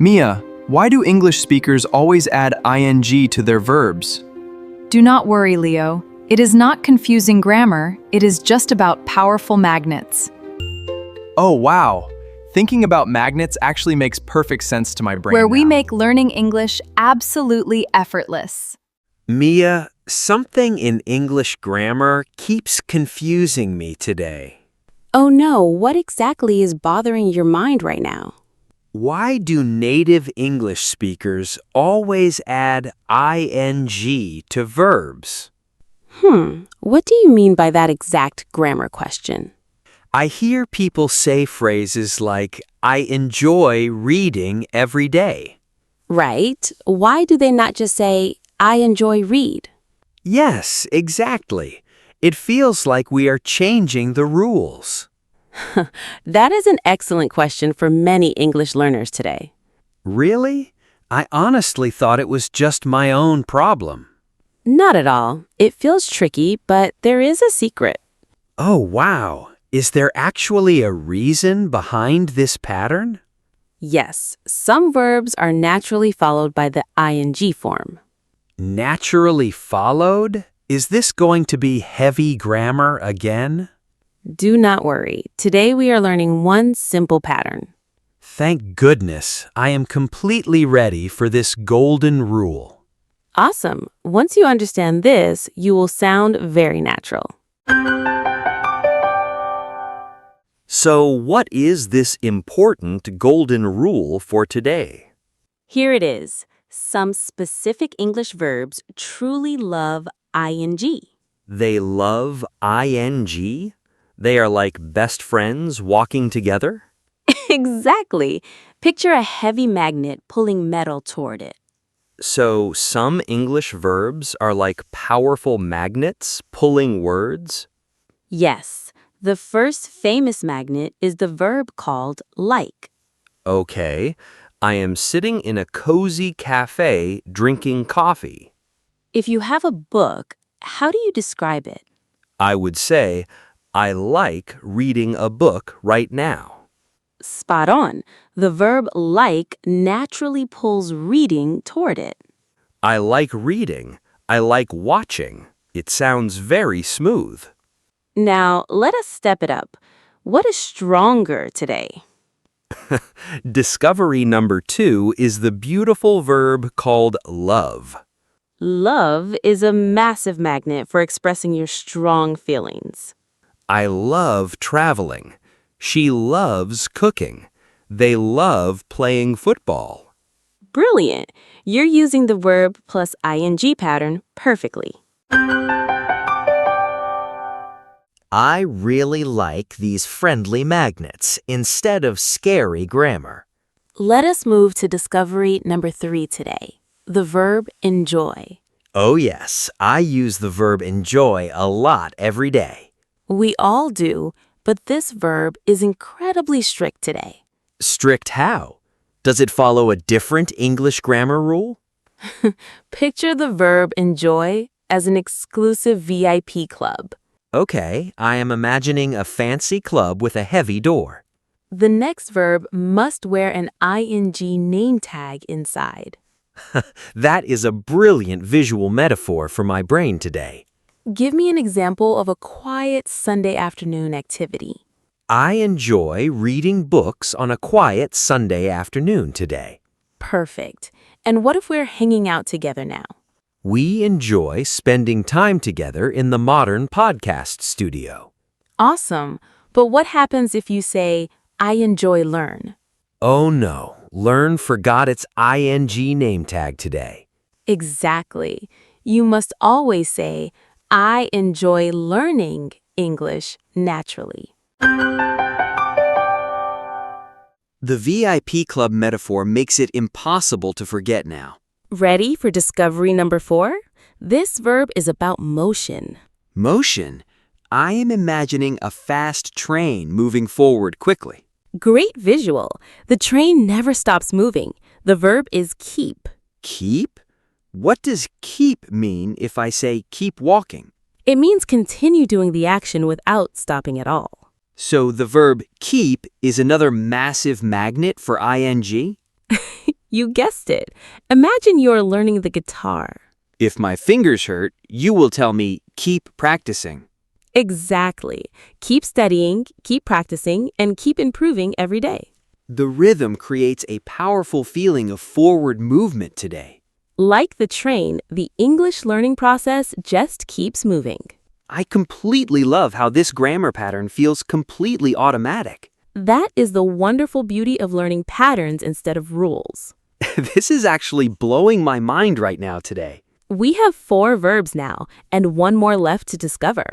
Mia, why do English speakers always add ing to their verbs? Do not worry, Leo. It is not confusing grammar, it is just about powerful magnets. Oh, wow. Thinking about magnets actually makes perfect sense to my brain Where we now. make learning English absolutely effortless. Mia, something in English grammar keeps confusing me today. Oh no, what exactly is bothering your mind right now? Why do native English speakers always add ing to verbs? What do you mean by that exact grammar question? I hear people say phrases like, I enjoy reading every day. Right? Why do they not just say, I enjoy read? Yes, exactly. It feels like we are changing the rules. That is an excellent question for many English learners today. Really? I honestly thought it was just my own problem. Not at all. It feels tricky, but there is a secret. Oh, wow. Is there actually a reason behind this pattern? Yes, some verbs are naturally followed by the ing form. Naturally followed? Is this going to be heavy grammar again? Do not worry. Today we are learning one simple pattern. Thank goodness, I am completely ready for this golden rule. Awesome. Once you understand this, you will sound very natural. So, what is this important golden rule for today? Here it is. Some specific English verbs truly love ing. They love ing? They are like best friends walking together? Exactly. Picture a heavy magnet pulling metal toward it. So, some English verbs are like powerful magnets pulling words? Yes, the first famous magnet is the verb called like. Okay, I am sitting in a cozy cafe drinking coffee. If you have a book, how do you describe it? I would say, I like reading a book right now. Spot on. The verb like naturally pulls reading toward it. I like reading. I like watching. It sounds very smooth. Now, let us step it up. What is stronger today? Discovery number 2 is the beautiful verb called love. Love is a massive magnet for expressing your strong feelings. I love traveling. She loves cooking. They love playing football. Brilliant! You're using the verb plus ing pattern perfectly. I really like these friendly magnets instead of scary grammar. Let us move to discovery number 3 today, the verb enjoy. Oh yes, I use the verb enjoy a lot every day. We all do, but this verb is incredibly strict today. Strict how? Does it follow a different English grammar rule? Picture the verb enjoy as an exclusive VIP club. Okay, I am imagining a fancy club with a heavy door. The next verb must wear an ing name tag inside. That is a brilliant visual metaphor for my brain today. Give me an example of a quiet Sunday afternoon activity. I enjoy reading books on a quiet Sunday afternoon today. Perfect. And what if we're hanging out together now? We enjoy spending time together in the modern podcast studio. Awesome. But what happens if you say, I enjoy learn? Oh no, Learn forgot its ing name tag today. Exactly. You must always say, I enjoy learning English naturally. The VIP club metaphor makes it impossible to forget now. Ready for discovery number 4? This verb is about motion. Motion. I am imagining a fast train moving forward quickly. Great visual. The train never stops moving. The verb is keep. Keep? What does keep mean if I say keep walking? It means continue doing the action without stopping at all. So the verb keep is another massive magnet for ing? You guessed it. Imagine you're learning the guitar. If my fingers hurt, you will tell me, keep practicing. Exactly. Keep studying, keep practicing, and keep improving every day. The rhythm creates a powerful feeling of forward movement today. Like the train, the English learning process just keeps moving. I completely love how this grammar pattern feels completely automatic. That is the wonderful beauty of learning patterns instead of rules. This is actually blowing my mind right now today. We have 4 verbs now, and 1 more left to discover.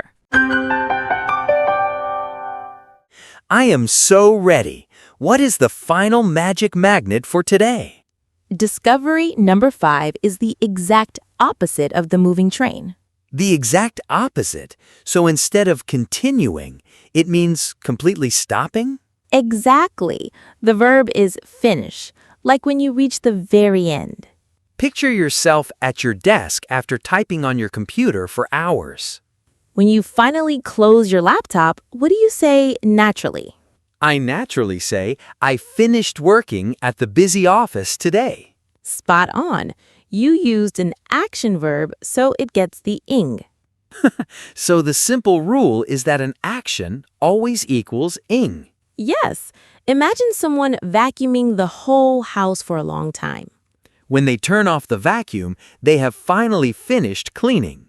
I am so ready. What is the final magic magnet for today? Discovery number 5 is the exact opposite of the moving train. The exact opposite. So instead of continuing, it means completely stopping? Exactly. The verb is finish, like when you reach the very end. Picture yourself at your desk after typing on your computer for hours. When you finally close your laptop, what do you say naturally? I naturally say, I finished working at the busy office today. Spot on. You used an action verb, so it gets the ing. So the simple rule is that an action always equals ing. Yes. Imagine someone vacuuming the whole house for a long time. When they turn off the vacuum, they have finally finished cleaning.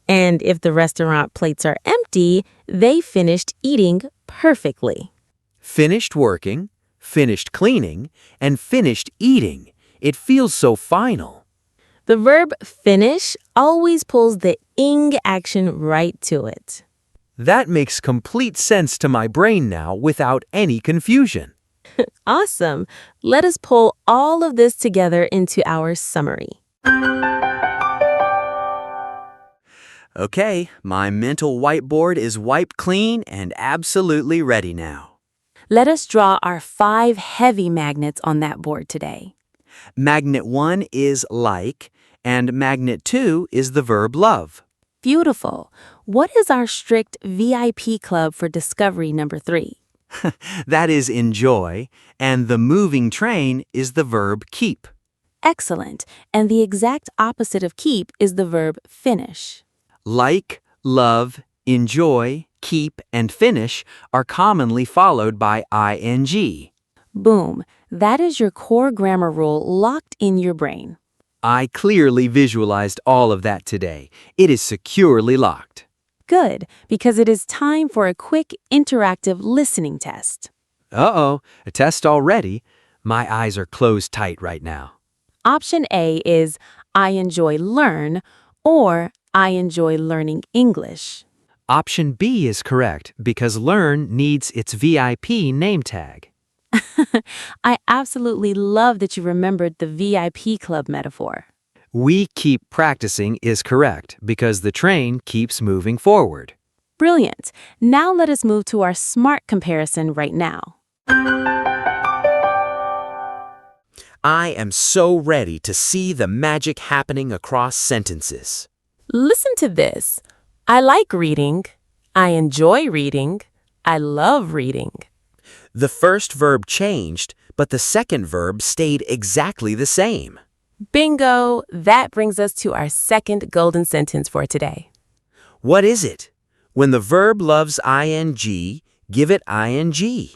And if the restaurant plates are empty, they finished eating perfectly. Finished working, finished cleaning, and finished eating. It feels so final. The verb finish always pulls the ing action right to it. That makes complete sense to my brain now without any confusion. Awesome. Let us pull all of this together into our summary. Okay, my mental whiteboard is wiped clean and absolutely ready now. Let us draw our 5 heavy magnets on that board today. Magnet 1 is like, and magnet 2 is the verb love. Beautiful. What is our strict VIP club for discovery number 3? That is enjoy, and the moving train is the verb keep. Excellent. And the exact opposite of keep is the verb finish. Like, love, enjoy, keep, and finish are commonly followed by ing. Boom. That is your core grammar rule locked in your brain. I clearly visualized all of that today. It is securely locked. Good, because it is time for a quick interactive listening test. Uh-oh, a test already. My eyes are closed tight right now. Option A is I enjoy learn or I enjoy learning English. Option B is correct because learn needs its VIP name tag. I absolutely love that you remembered the VIP club metaphor. We keep practicing is correct because the train keeps moving forward. Brilliant. Now let us move to our SMART comparison right now. I am so ready to see the magic happening across sentences. Listen to this. I like reading. I enjoy reading. I love reading. The first verb changed, but the second verb stayed exactly the same. Bingo! That brings us to our second golden sentence for today. What is it? When the verb loves ing, give it ing.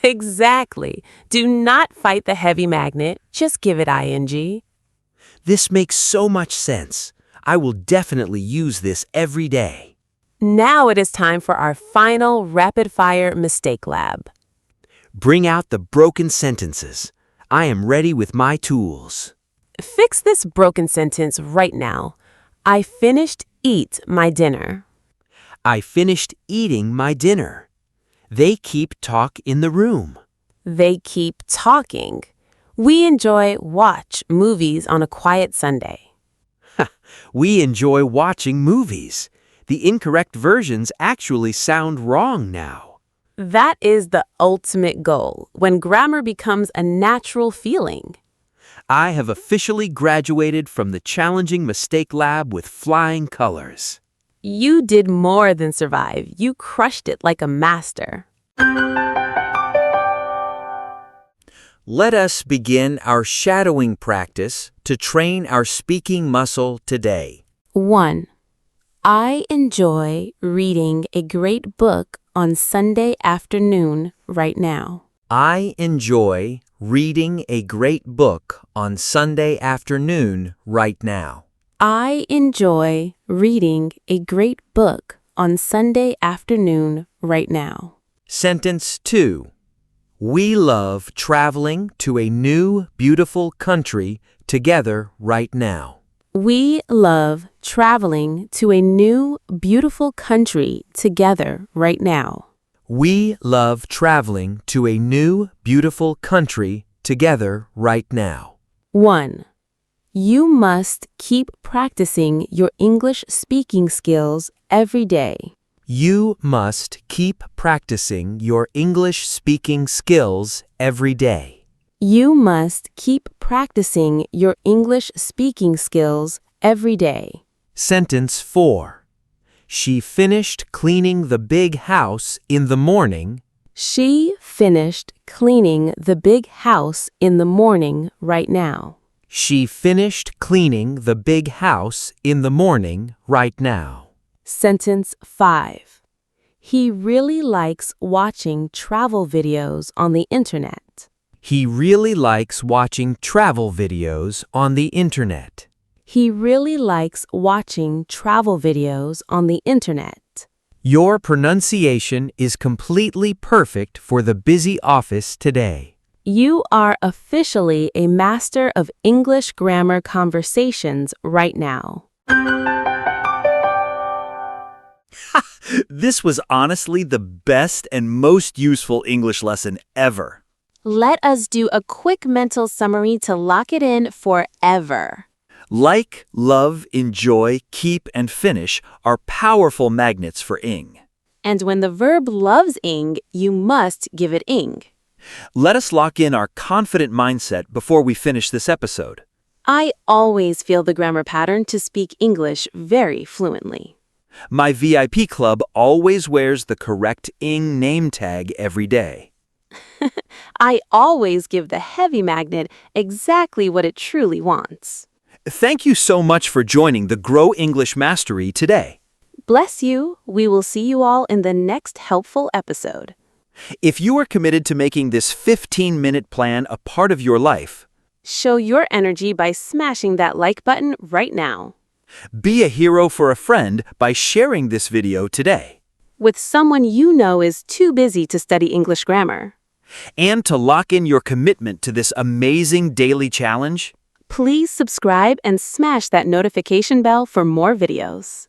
Exactly. Do not fight the heavy magnet. Just give it ing. This makes so much sense. I will definitely use this every day. Now it is time for our final rapid-fire mistake lab. Bring out the broken sentences. I am ready with my tools. Fix this broken sentence right now. I finished eat my dinner. I finished eating my dinner. They keep talk in the room. They keep talking. We enjoy watch movies on a quiet Sunday. We enjoy watching movies. The incorrect versions actually sound wrong now. That is the ultimate goal, when grammar becomes a natural feeling. I have officially graduated from the challenging mistake lab with flying colors. You did more than survive. You crushed it like a master. Let us begin our shadowing practice to train our speaking muscle today. 1. I enjoy reading a great book on Sunday afternoon right now. I enjoy reading a great book on Sunday afternoon right now. I enjoy reading a great book on Sunday afternoon right now. Sentence 2. We love traveling to a new, beautiful country together right now. We love traveling to a new, beautiful country together right now. We love traveling to a new, beautiful country together right now. 1. You must keep practicing your English speaking skills every day. You must keep practicing your English speaking skills every day. You must keep practicing your English speaking skills every day. Sentence 4. She finished cleaning the big house in the morning. She finished cleaning the big house in the morning right now. She finished cleaning the big house in the morning right now. Sentence 5. He really likes watching travel videos on the internet. He really likes watching travel videos on the internet. He really likes watching travel videos on the internet. Your pronunciation is completely perfect for the busy office today. You are officially a master of English grammar conversations right now. This was honestly the best and most useful English lesson ever. Let us do a quick mental summary to lock it in forever. Like, love, enjoy, keep, and finish are powerful magnets for ing. And when the verb loves ing, you must give it ing. Let us lock in our confident mindset before we finish this episode. I always feel the grammar pattern to speak English very fluently. My VIP club always wears the correct ing name tag every day. I always give the heavy magnet exactly what it truly wants. Thank you so much for joining the Grow English Mastery today. Bless you. We will see you all in the next helpful episode. If you are committed to making this 15-minute plan a part of your life, show your energy by smashing that like button right now. Be a hero for a friend by sharing this video today. With someone you know is too busy to study English grammar. And to lock in your commitment to this amazing daily challenge, please subscribe and smash that notification bell for more videos.